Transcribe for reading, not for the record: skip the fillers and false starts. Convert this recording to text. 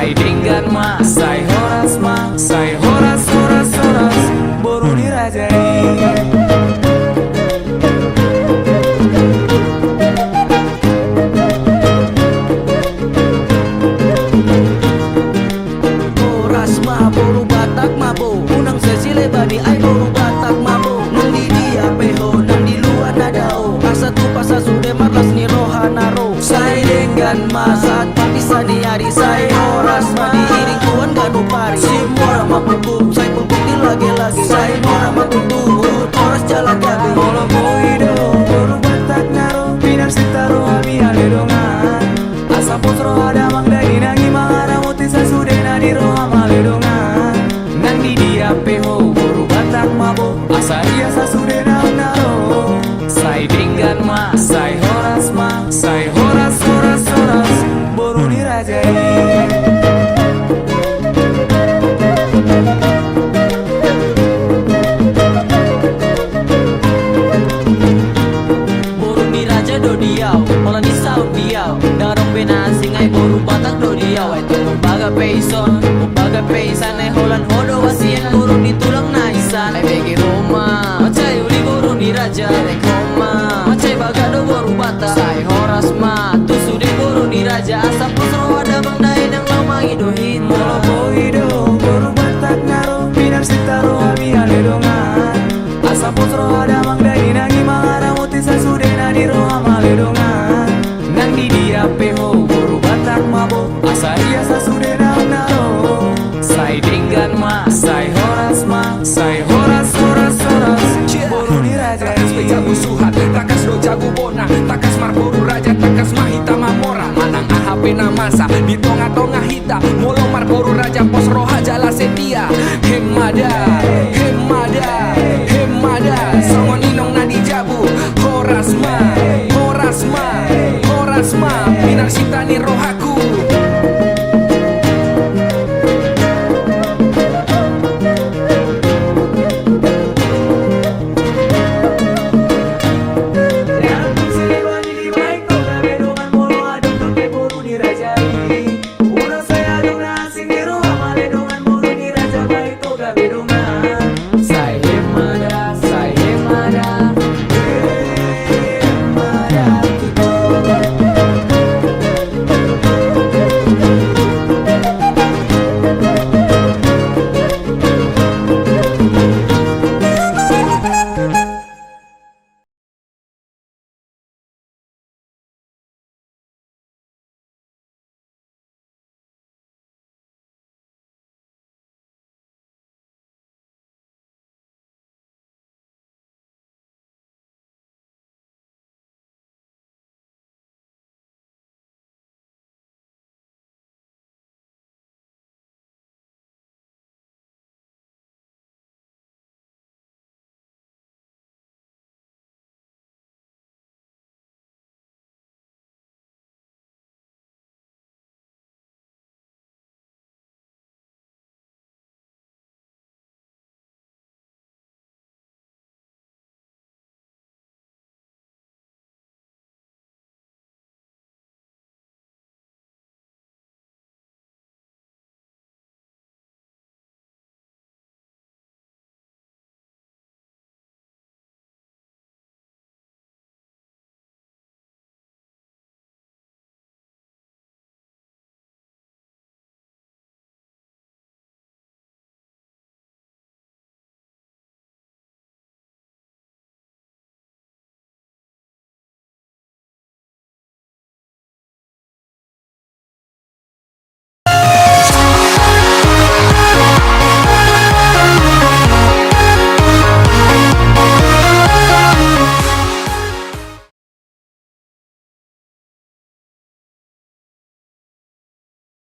Sai denggan ma, sai horas ma, sai horas horas horas boru dirajai. Horas ma, boru Batak mabo, unang sesile badi ay boru Batak mabo. Nang di dia peho, nang di luar nadao, asa tu pasa sude marlas ni rohanaro. Sai denggan ma, saat papisa di hari sai horas ma, diiring tuan ganu pari. Si mora ma pupuk, sai pupuk di lagi-lagi. Sai mora ma tutubut, horas jalan gabi. Bolo boido, boru Batak ngaro, pinar sitaro ami aledongan. Asa potro ada mang dai nangi mangara moti sasudena di roha maledongan. Nang di dia peho, boru Batak mabo, asa dia sasudena naro. Sai denggan ma, sai horas ma, sai horas horas horas boru dirajai. Boru ni raja do diau, orang di saut diau. Darong bena asing ay boru Batak do diau. Ay tulong baga peison, baga peisan ay holan hodo wasien boru ni tulang naisan. Ay begi Roma, macay uli boru ni raja ay koma. Macay baga do boru Batak, say horas ma. Tusude boru ni raja asap pusro ada bang dai nang lamangi dohin. Bolo boido, boru Batak ngaro, pinar sitaro ami aledongan. Asa potro ada mang dai nangi mangara moti sasudena di roha maledongan. Nang di dia peho, boru Batak mabo, asa dia sasudena naro. Sai denggan ma, sai horas ma, sai horas horas horas boru dirajai. Takas pejabu suhat, takas do jago bona, takas marboru raja, takas mahita mamora. Manang ahp na masa, di tonga-tonga hita, molo marboru raja pos roha jala setia. Hemada